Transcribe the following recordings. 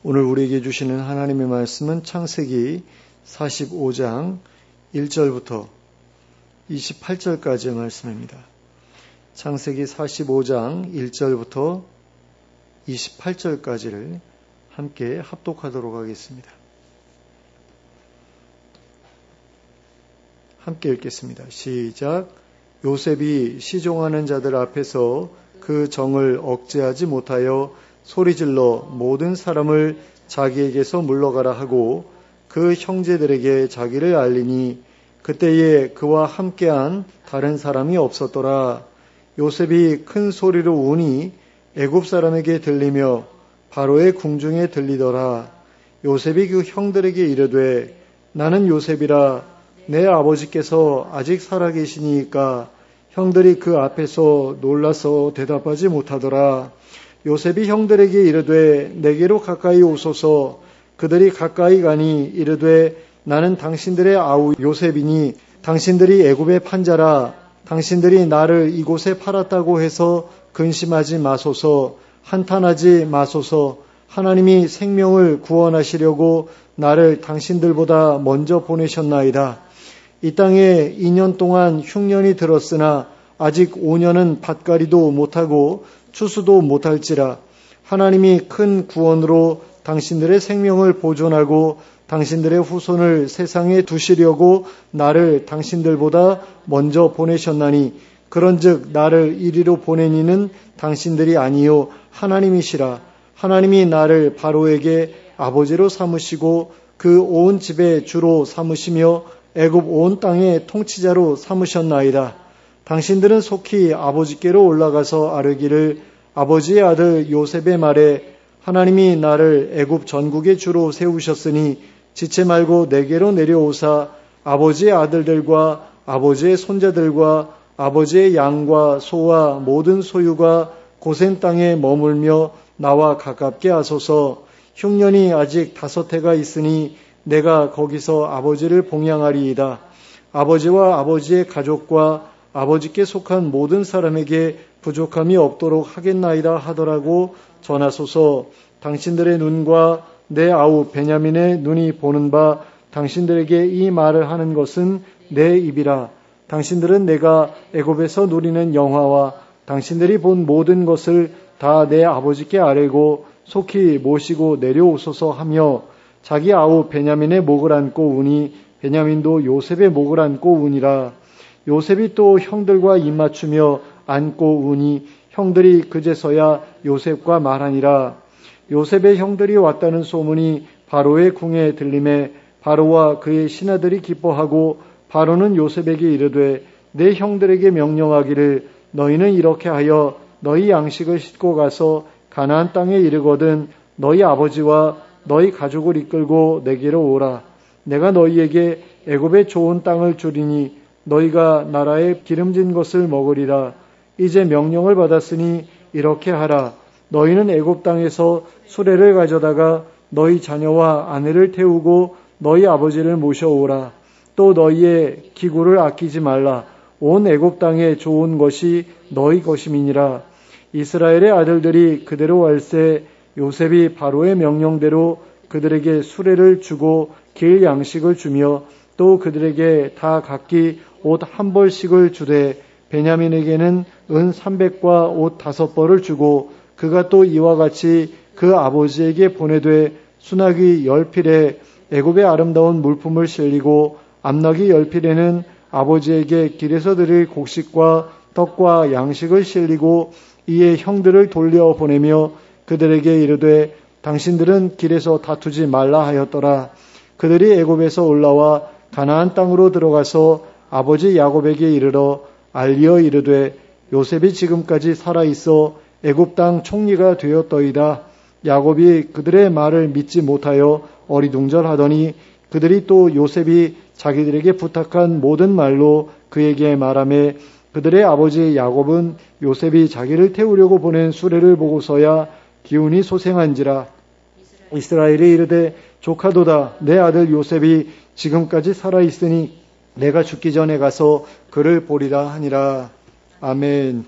오늘 우리에게 주시는 하나님의 말씀은 창세기 45장 1절부터 28절까지의 말씀입니다. 창세기 45장 1절부터 28절까지를 함께 합독하도록 하겠습니다. 함께 읽겠습니다. 시작. 요셉이 시종하는 자들 앞에서 그 정을 억제하지 못하여 소리질러 모든 사람을 자기에게서 물러가라 하고 그 형제들에게 자기를 알리니 그때에 그와 함께한 다른 사람이 없었더라. 요셉이 큰 소리로 우니 애굽 사람에게 들리며 바로의 궁중에 들리더라. 요셉이 그 형들에게 이르되 나는 요셉이라. 내 아버지께서 아직 살아계시니까. 형들이 그 앞에서 놀라서 대답하지 못하더라. 요셉이 형들에게 이르되 내게로 가까이 오소서. 그들이 가까이 가니 이르되 나는 당신들의 아우 요셉이니 당신들이 애굽의 판자라. 당신들이 나를 이곳에 팔았다고 해서 근심하지 마소서. 한탄하지 마소서. 하나님이 생명을 구원하시려고 나를 당신들보다 먼저 보내셨나이다. 이 땅에 2년 동안 흉년이 들었으나 아직 5년은 밭갈이도 못하고 추수도 못할지라. 하나님이 큰 구원으로 당신들의 생명을 보존하고 당신들의 후손을 세상에 두시려고 나를 당신들보다 먼저 보내셨나니 그런즉 나를 이리로 보내니는 당신들이 아니요 하나님이시라. 하나님이 나를 바로에게 아버지로 삼으시고 그 온 집의 주로 삼으시며 애굽 온 땅의 통치자로 삼으셨나이다. 당신들은 속히 아버지께로 올라가서 아뢰기를 아버지의 아들 요셉의 말에 하나님이 나를 애굽 전국의 주로 세우셨으니 지체 말고 내게로 내려오사 아버지의 아들들과 아버지의 손자들과 아버지의 양과 소와 모든 소유가 고센 땅에 머물며 나와 가깝게 하소서. 흉년이 아직 5해가 있으니 내가 거기서 아버지를 봉양하리이다. 아버지와 아버지의 가족과 아버지께 속한 모든 사람에게 부족함이 없도록 하겠나이다 하더라고 전하소서. 당신들의 눈과 내 아우 베냐민의 눈이 보는 바 당신들에게 이 말을 하는 것은 내 입이라. 당신들은 내가 애굽에서 누리는 영화와 당신들이 본 모든 것을 다 내 아버지께 아뢰고 속히 모시고 내려오소서 하며 자기 아우 베냐민의 목을 안고 우니 베냐민도 요셉의 목을 안고 우니라. 요셉이 또 형들과 입맞추며 안고 우니 형들이 그제서야 요셉과 말하니라. 요셉의 형들이 왔다는 소문이 바로의 궁에 들림에 바로와 그의 신하들이 기뻐하고 바로는 요셉에게 이르되 내 형들에게 명령하기를 너희는 이렇게 하여 너희 양식을 싣고 가서 가나안 땅에 이르거든 너희 아버지와 너희 가족을 이끌고 내게로 오라. 내가 너희에게 애굽의 좋은 땅을 주리니 너희가 나라의 기름진 것을 먹으리라. 이제 명령을 받았으니 이렇게 하라. 너희는 애굽 땅에서 수레를 가져다가 너희 자녀와 아내를 태우고 너희 아버지를 모셔오라. 또 너희의 기구를 아끼지 말라. 온 애굽 땅에 좋은 것이 너희 것임이니라. 이스라엘의 아들들이 그대로 할세 요셉이 바로의 명령대로 그들에게 수레를 주고 길 양식을 주며 또 그들에게 다 각기 옷 1벌씩을 주되 베냐민에게는 은 300과 옷 5벌을 주고 그가 또 이와 같이 그 아버지에게 보내되 수나귀 10필에 애굽의 아름다운 물품을 실리고 암나귀 10필에는 아버지에게 길에서 드릴 곡식과 떡과 양식을 실리고 이에 형들을 돌려보내며 그들에게 이르되 당신들은 길에서 다투지 말라 하였더라. 그들이 애굽에서 올라와 가나안 땅으로 들어가서 아버지 야곱에게 이르러 알리어 이르되 요셉이 지금까지 살아있어 애굽 땅 총리가 되었더이다. 야곱이 그들의 말을 믿지 못하여 어리둥절하더니 그들이 또 요셉이 자기들에게 부탁한 모든 말로 그에게 말하매 그들의 아버지 야곱은 요셉이 자기를 태우려고 보낸 수레를 보고서야 기운이 소생한지라. 이스라엘이 이르되 조카도다. 내 아들 요셉이 지금까지 살아있으니 내가 죽기 전에 가서 그를 보리라 하니라. 아멘.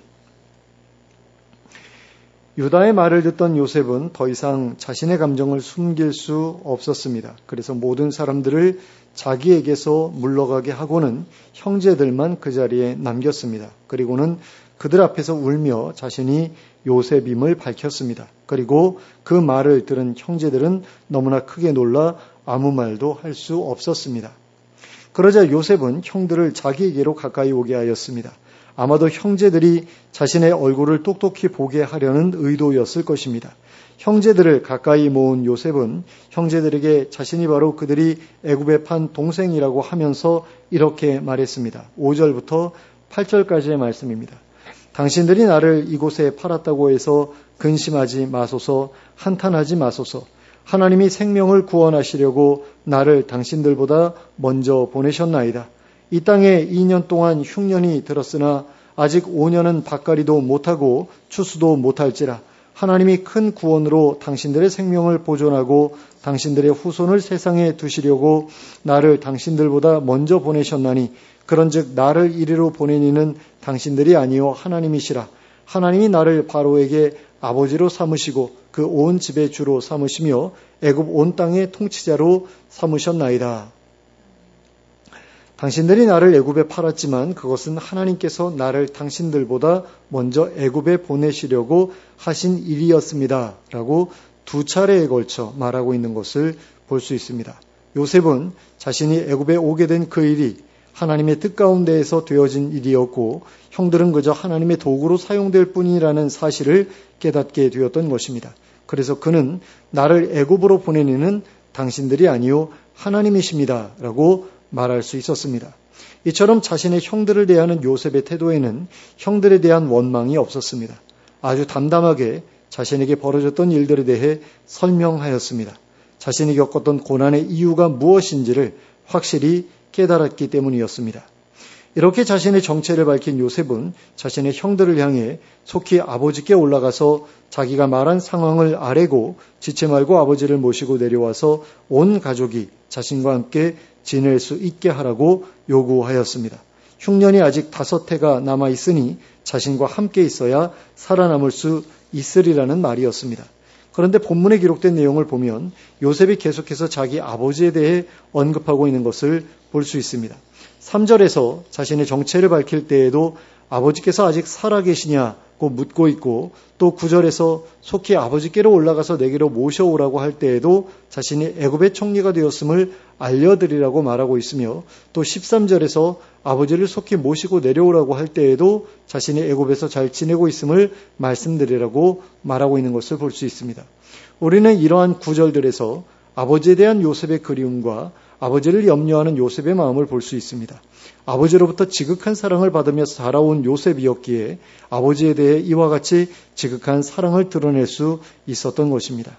유다의 말을 듣던 요셉은 더 이상 자신의 감정을 숨길 수 없었습니다. 그래서 모든 사람들을 자기에게서 물러가게 하고는 형제들만 그 자리에 남겼습니다. 그리고는 그들 앞에서 울며 자신이 요셉임을 밝혔습니다. 그리고 그 말을 들은 형제들은 너무나 크게 놀라 아무 말도 할 수 없었습니다. 그러자 요셉은 형들을 자기에게로 가까이 오게 하였습니다. 아마도 형제들이 자신의 얼굴을 똑똑히 보게 하려는 의도였을 것입니다. 형제들을 가까이 모은 요셉은 형제들에게 자신이 바로 그들이 애굽에 판 동생이라고 하면서 이렇게 말했습니다. 5절부터 8절까지의 말씀입니다. 당신들이 나를 이곳에 팔았다고 해서 근심하지 마소서, 한탄하지 마소서. 하나님이 생명을 구원하시려고 나를 당신들보다 먼저 보내셨나이다. 이 땅에 2년 동안 흉년이 들었으나 아직 5년은 밭갈이도 못하고 추수도 못할지라. 하나님이 큰 구원으로 당신들의 생명을 보존하고 당신들의 후손을 세상에 두시려고 나를 당신들보다 먼저 보내셨나니 그런즉 나를 이리로 보낸 이는 당신들이 아니요 하나님이시라. 하나님이 나를 바로에게 아버지로 삼으시고 그 온 집의 주로 삼으시며 애굽 온 땅의 통치자로 삼으셨나이다. 당신들이 나를 애굽에 팔았지만 그것은 하나님께서 나를 당신들보다 먼저 애굽에 보내시려고 하신 일이었습니다. 라고 두 차례에 걸쳐 말하고 있는 것을 볼 수 있습니다. 요셉은 자신이 애굽에 오게 된 그 일이 하나님의 뜻 가운데에서 되어진 일이었고 형들은 그저 하나님의 도구로 사용될 뿐이라는 사실을 깨닫게 되었던 것입니다. 그래서 그는 나를 애굽으로 보내는 당신들이 아니요 하나님이십니다. 라고 말할 수 있었습니다. 이처럼 자신의 형들을 대하는 요셉의 태도에는 형들에 대한 원망이 없었습니다. 아주 담담하게 자신에게 벌어졌던 일들에 대해 설명하였습니다. 자신이 겪었던 고난의 이유가 무엇인지를 확실히 깨달았기 때문이었습니다. 이렇게 자신의 정체를 밝힌 요셉은 자신의 형들을 향해 속히 아버지께 올라가서 자기가 말한 상황을 아뢰고 지체 말고 아버지를 모시고 내려와서 온 가족이 자신과 함께 지낼 수 있게 하라고 요구하였습니다. 흉년이 아직 5해가 남아있으니 자신과 함께 있어야 살아남을 수 있으리라는 말이었습니다. 그런데 본문에 기록된 내용을 보면 요셉이 계속해서 자기 아버지에 대해 언급하고 있는 것을 볼 수 있습니다. 3절에서 자신의 정체를 밝힐 때에도 아버지께서 아직 살아계시냐고 묻고 있고 또 9절에서 속히 아버지께로 올라가서 내게로 모셔오라고 할 때에도 자신이 애굽의 총리가 되었음을 알려드리라고 말하고 있으며 또 13절에서 아버지를 속히 모시고 내려오라고 할 때에도 자신이 애굽에서 잘 지내고 있음을 말씀드리라고 말하고 있는 것을 볼 수 있습니다. 우리는 이러한 구절들에서 아버지에 대한 요셉의 그리움과 아버지를 염려하는 요셉의 마음을 볼 수 있습니다. 아버지로부터 지극한 사랑을 받으며 살아온 요셉이었기에 아버지에 대해 이와 같이 지극한 사랑을 드러낼 수 있었던 것입니다.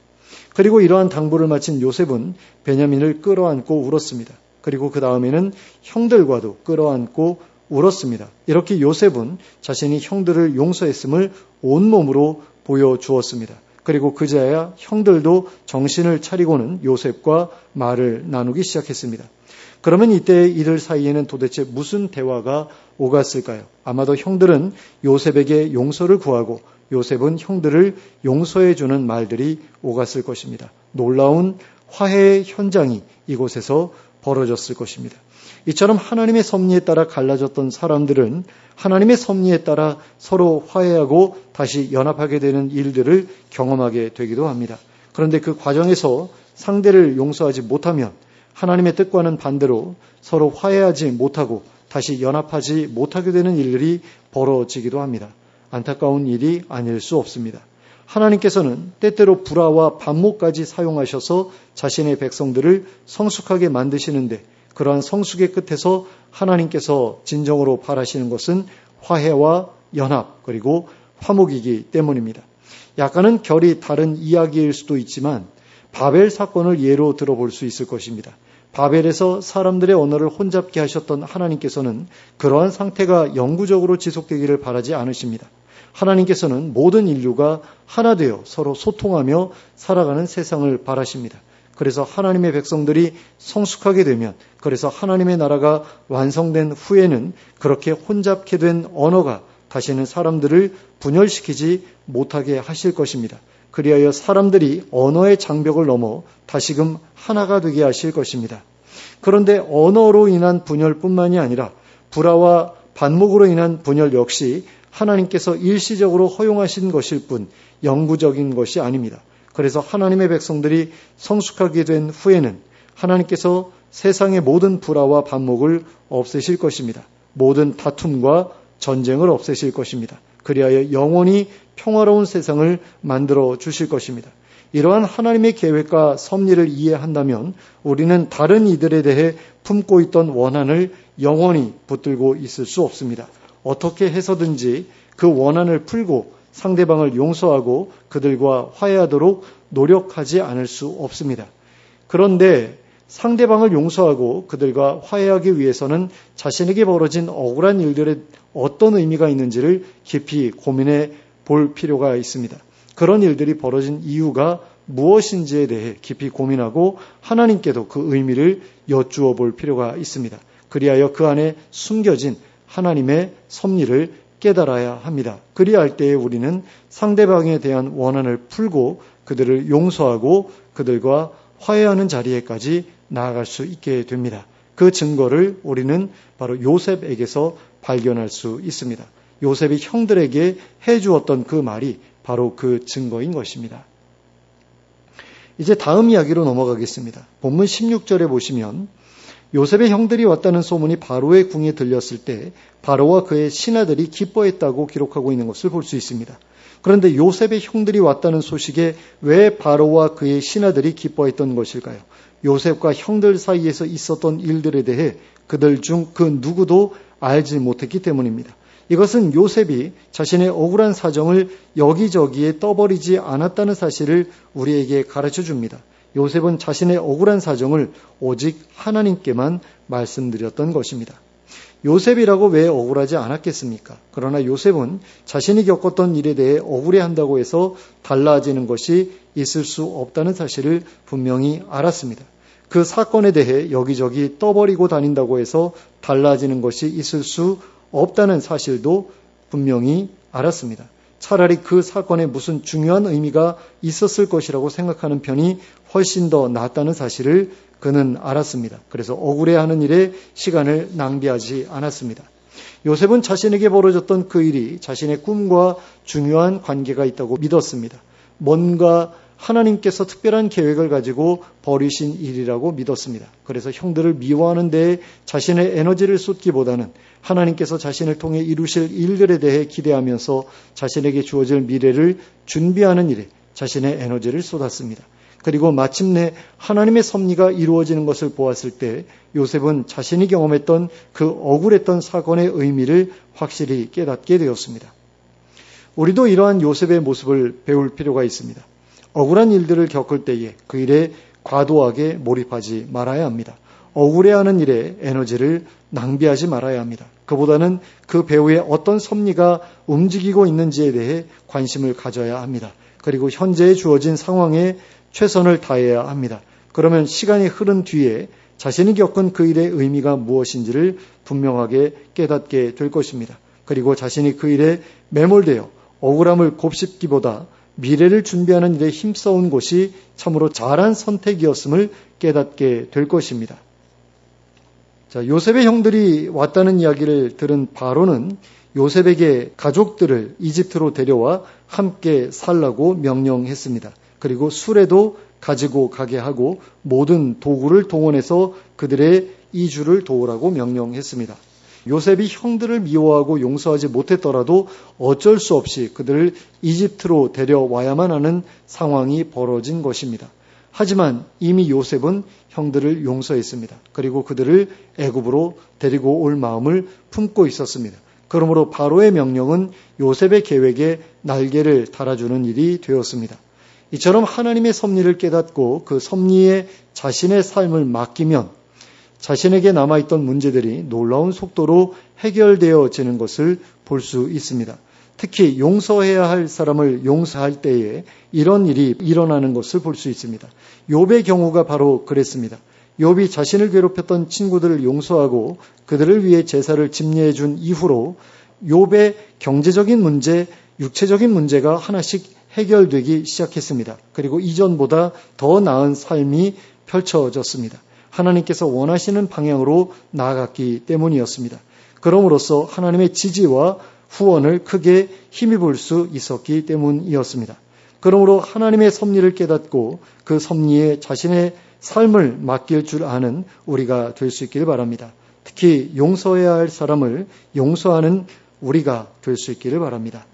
그리고 이러한 당부를 마친 요셉은 베냐민을 끌어안고 울었습니다. 그리고 그 다음에는 형들과도 끌어안고 울었습니다. 이렇게 요셉은 자신이 형들을 용서했음을 온몸으로 보여주었습니다. 그리고 그제야 형들도 정신을 차리고는 요셉과 말을 나누기 시작했습니다. 그러면 이때 이들 사이에는 도대체 무슨 대화가 오갔을까요? 아마도 형들은 요셉에게 용서를 구하고 요셉은 형들을 용서해 주는 말들이 오갔을 것입니다. 놀라운 화해의 현장이 이곳에서 벌어졌을 것입니다. 이처럼 하나님의 섭리에 따라 갈라졌던 사람들은 하나님의 섭리에 따라 서로 화해하고 다시 연합하게 되는 일들을 경험하게 되기도 합니다. 그런데 그 과정에서 상대를 용서하지 못하면 하나님의 뜻과는 반대로 서로 화해하지 못하고 다시 연합하지 못하게 되는 일들이 벌어지기도 합니다. 안타까운 일이 아닐 수 없습니다. 하나님께서는 때때로 불화와 반목까지 사용하셔서 자신의 백성들을 성숙하게 만드시는데 그러한 성숙의 끝에서 하나님께서 진정으로 바라시는 것은 화해와 연합 그리고 화목이기 때문입니다. 약간은 결이 다른 이야기일 수도 있지만 바벨 사건을 예로 들어볼 수 있을 것입니다. 바벨에서 사람들의 언어를 혼잡게 하셨던 하나님께서는 그러한 상태가 영구적으로 지속되기를 바라지 않으십니다. 하나님께서는 모든 인류가 하나 되어 서로 소통하며 살아가는 세상을 바라십니다. 그래서 하나님의 백성들이 성숙하게 되면 그래서 하나님의 나라가 완성된 후에는 그렇게 혼잡게 된 언어가 다시는 사람들을 분열시키지 못하게 하실 것입니다. 그리하여 사람들이 언어의 장벽을 넘어 다시금 하나가 되게 하실 것입니다. 그런데 언어로 인한 분열뿐만이 아니라 불화와 반목으로 인한 분열 역시 하나님께서 일시적으로 허용하신 것일 뿐 영구적인 것이 아닙니다. 그래서 하나님의 백성들이 성숙하게 된 후에는 하나님께서 세상의 모든 불화와 반목을 없애실 것입니다. 모든 다툼과 전쟁을 없애실 것입니다. 그리하여 영원히 평화로운 세상을 만들어 주실 것입니다. 이러한 하나님의 계획과 섭리를 이해한다면 우리는 다른 이들에 대해 품고 있던 원한을 영원히 붙들고 있을 수 없습니다. 어떻게 해서든지 그 원한을 풀고 상대방을 용서하고 그들과 화해하도록 노력하지 않을 수 없습니다. 그런데 상대방을 용서하고 그들과 화해하기 위해서는 자신에게 벌어진 억울한 일들에 어떤 의미가 있는지를 깊이 고민해 볼 필요가 있습니다. 그런 일들이 벌어진 이유가 무엇인지에 대해 깊이 고민하고 하나님께도 그 의미를 여쭈어 볼 필요가 있습니다. 그리하여 그 안에 숨겨진 하나님의 섭리를 깨달아야 합니다. 그리할 때에 우리는 상대방에 대한 원한을 풀고 그들을 용서하고 그들과 화해하는 자리에까지 나아갈 수 있게 됩니다. 그 증거를 우리는 바로 요셉에게서 발견할 수 있습니다. 요셉이 형들에게 해주었던 그 말이 바로 그 증거인 것입니다. 이제 다음 이야기로 넘어가겠습니다. 본문 16절에 보시면 요셉의 형들이 왔다는 소문이 바로의 궁에 들렸을 때 바로와 그의 신하들이 기뻐했다고 기록하고 있는 것을 볼 수 있습니다. 그런데 요셉의 형들이 왔다는 소식에 왜 바로와 그의 신하들이 기뻐했던 것일까요? 요셉과 형들 사이에서 있었던 일들에 대해 그들 중 그 누구도 알지 못했기 때문입니다. 이것은 요셉이 자신의 억울한 사정을 여기저기에 떠버리지 않았다는 사실을 우리에게 가르쳐 줍니다. 요셉은 자신의 억울한 사정을 오직 하나님께만 말씀드렸던 것입니다. 요셉이라고 왜 억울하지 않았겠습니까? 그러나 요셉은 자신이 겪었던 일에 대해 억울해한다고 해서 달라지는 것이 있을 수 없다는 사실을 분명히 알았습니다. 그 사건에 대해 여기저기 떠버리고 다닌다고 해서 달라지는 것이 있을 수 없다는 사실도 분명히 알았습니다. 차라리 그 사건에 무슨 중요한 의미가 있었을 것이라고 생각하는 편이 훨씬 더 낫다는 사실을 그는 알았습니다. 그래서 억울해하는 일에 시간을 낭비하지 않았습니다. 요셉은 자신에게 벌어졌던 그 일이 자신의 꿈과 중요한 관계가 있다고 믿었습니다. 뭔가 하나님께서 특별한 계획을 가지고 벌이신 일이라고 믿었습니다. 그래서 형들을 미워하는 데에 자신의 에너지를 쏟기보다는 하나님께서 자신을 통해 이루실 일들에 대해 기대하면서 자신에게 주어질 미래를 준비하는 일에 자신의 에너지를 쏟았습니다. 그리고 마침내 하나님의 섭리가 이루어지는 것을 보았을 때 요셉은 자신이 경험했던 그 억울했던 사건의 의미를 확실히 깨닫게 되었습니다. 우리도 이러한 요셉의 모습을 배울 필요가 있습니다. 억울한 일들을 겪을 때에 그 일에 과도하게 몰입하지 말아야 합니다. 억울해하는 일에 에너지를 낭비하지 말아야 합니다. 그보다는 그 배후에 어떤 섭리가 움직이고 있는지에 대해 관심을 가져야 합니다. 그리고 현재에 주어진 상황에 최선을 다해야 합니다. 그러면 시간이 흐른 뒤에 자신이 겪은 그 일의 의미가 무엇인지를 분명하게 깨닫게 될 것입니다. 그리고 자신이 그 일에 매몰되어 억울함을 곱씹기보다 미래를 준비하는 일에 힘써온 것이 참으로 잘한 선택이었음을 깨닫게 될 것입니다. 자, 요셉의 형들이 왔다는 이야기를 들은 바로는 요셉에게 가족들을 이집트로 데려와 함께 살라고 명령했습니다. 그리고 수레도 가지고 가게 하고 모든 도구를 동원해서 그들의 이주를 도우라고 명령했습니다. 요셉이 형들을 미워하고 용서하지 못했더라도 어쩔 수 없이 그들을 이집트로 데려와야만 하는 상황이 벌어진 것입니다. 하지만 이미 요셉은 형들을 용서했습니다. 그리고 그들을 애굽으로 데리고 올 마음을 품고 있었습니다. 그러므로 바로의 명령은 요셉의 계획에 날개를 달아주는 일이 되었습니다. 이처럼 하나님의 섭리를 깨닫고 그 섭리에 자신의 삶을 맡기면 자신에게 남아있던 문제들이 놀라운 속도로 해결되어지는 것을 볼 수 있습니다. 특히 용서해야 할 사람을 용서할 때에 이런 일이 일어나는 것을 볼 수 있습니다. 욥의 경우가 바로 그랬습니다. 욥이 자신을 괴롭혔던 친구들을 용서하고 그들을 위해 제사를 집례해 준 이후로 욥의 경제적인 문제, 육체적인 문제가 하나씩 해결되기 시작했습니다. 그리고 이전보다 더 나은 삶이 펼쳐졌습니다. 하나님께서 원하시는 방향으로 나아갔기 때문이었습니다. 그럼으로써 하나님의 지지와 후원을 크게 힘입을 수 있었기 때문이었습니다. 그러므로 하나님의 섭리를 깨닫고 그 섭리에 자신의 삶을 맡길 줄 아는 우리가 될 수 있기를 바랍니다. 특히 용서해야 할 사람을 용서하는 우리가 될 수 있기를 바랍니다.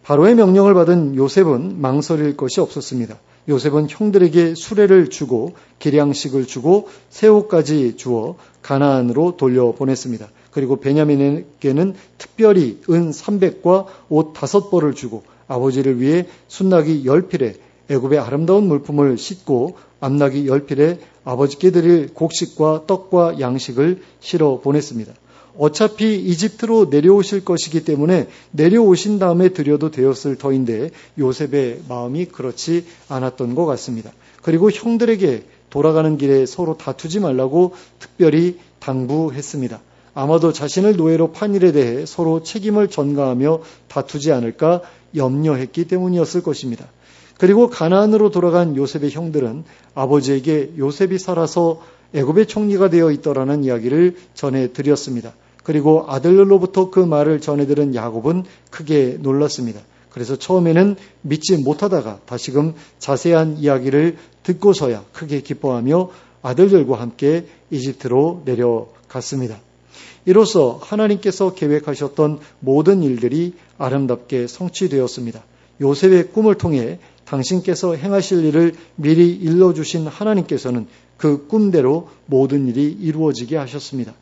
바로의 명령을 받은 요셉은 망설일 것이 없었습니다. 요셉은 형들에게 수레를 주고 기량식을 주고 새 옷까지 주어 가나안으로 돌려보냈습니다. 그리고 베냐민에게는 특별히 은 300과 옷 5벌을 주고 아버지를 위해 순나기 10필에 애굽의 아름다운 물품을 싣고 암나기 10필에 아버지께 드릴 곡식과 떡과 양식을 실어 보냈습니다. 어차피 이집트로 내려오실 것이기 때문에 내려오신 다음에 드려도 되었을 터인데 요셉의 마음이 그렇지 않았던 것 같습니다. 그리고 형들에게 돌아가는 길에 서로 다투지 말라고 특별히 당부했습니다. 아마도 자신을 노예로 판 일에 대해 서로 책임을 전가하며 다투지 않을까 염려했기 때문이었을 것입니다. 그리고 가나안으로 돌아간 요셉의 형들은 아버지에게 요셉이 살아서 애굽의 총리가 되어 있더라는 이야기를 전해드렸습니다. 그리고 아들들로부터 그 말을 전해들은 야곱은 크게 놀랐습니다. 그래서 처음에는 믿지 못하다가 다시금 자세한 이야기를 듣고서야 크게 기뻐하며 아들들과 함께 이집트로 내려갔습니다. 이로써 하나님께서 계획하셨던 모든 일들이 아름답게 성취되었습니다. 요셉의 꿈을 통해 당신께서 행하실 일을 미리 일러주신 하나님께서는 그 꿈대로 모든 일이 이루어지게 하셨습니다.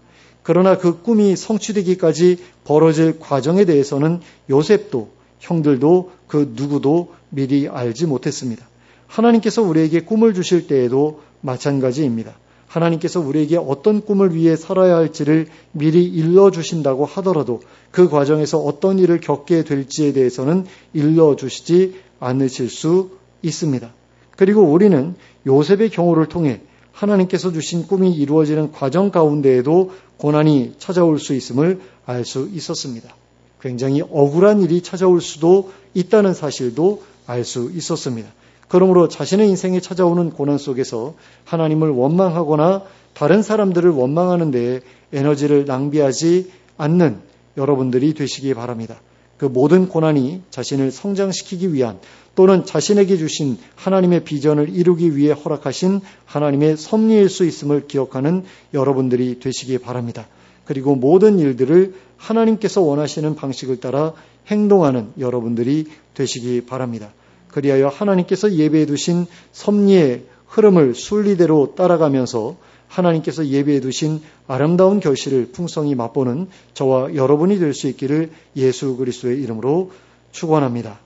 그러나 그 꿈이 성취되기까지 벌어질 과정에 대해서는 요셉도 형들도 그 누구도 미리 알지 못했습니다. 하나님께서 우리에게 꿈을 주실 때에도 마찬가지입니다. 하나님께서 우리에게 어떤 꿈을 위해 살아야 할지를 미리 일러주신다고 하더라도 그 과정에서 어떤 일을 겪게 될지에 대해서는 일러주시지 않으실 수 있습니다. 그리고 우리는 요셉의 경우를 통해 하나님께서 주신 꿈이 이루어지는 과정 가운데에도 고난이 찾아올 수 있음을 알 수 있었습니다. 굉장히 억울한 일이 찾아올 수도 있다는 사실도 알 수 있었습니다. 그러므로 자신의 인생에 찾아오는 고난 속에서 하나님을 원망하거나 다른 사람들을 원망하는 데에 에너지를 낭비하지 않는 여러분들이 되시기 바랍니다. 그 모든 고난이 자신을 성장시키기 위한 또는 자신에게 주신 하나님의 비전을 이루기 위해 허락하신 하나님의 섭리일 수 있음을 기억하는 여러분들이 되시기 바랍니다. 그리고 모든 일들을 하나님께서 원하시는 방식을 따라 행동하는 여러분들이 되시기 바랍니다. 그리하여 하나님께서 예배해 두신 섭리의 흐름을 순리대로 따라가면서 하나님께서 예배해 두신 아름다운 결실을 풍성히 맛보는 저와 여러분이 될 수 있기를 예수 그리스도의 이름으로 축원합니다.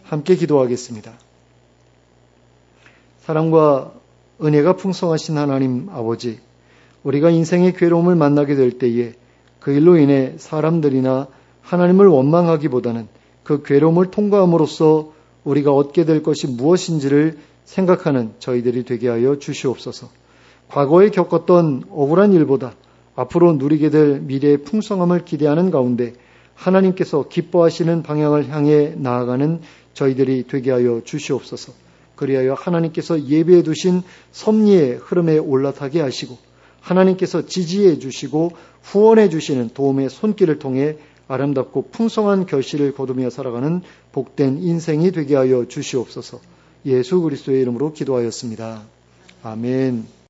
함께 기도하겠습니다. 사랑과 은혜가 풍성하신 하나님 아버지, 우리가 인생의 괴로움을 만나게 될 때에 그 일로 인해 사람들이나 하나님을 원망하기보다는 그 괴로움을 통과함으로써 우리가 얻게 될 것이 무엇인지를 생각하는 저희들이 되게 하여 주시옵소서. 과거에 겪었던 억울한 일보다 앞으로 누리게 될 미래의 풍성함을 기대하는 가운데 하나님께서 기뻐하시는 방향을 향해 나아가는 저희들이 되게 하여 주시옵소서. 그리하여 하나님께서 예비해 두신 섭리의 흐름에 올라타게 하시고 하나님께서 지지해 주시고 후원해 주시는 도움의 손길을 통해 아름답고 풍성한 결실을 거두며 살아가는 복된 인생이 되게 하여 주시옵소서. 예수 그리스도의 이름으로 기도하였습니다. 아멘.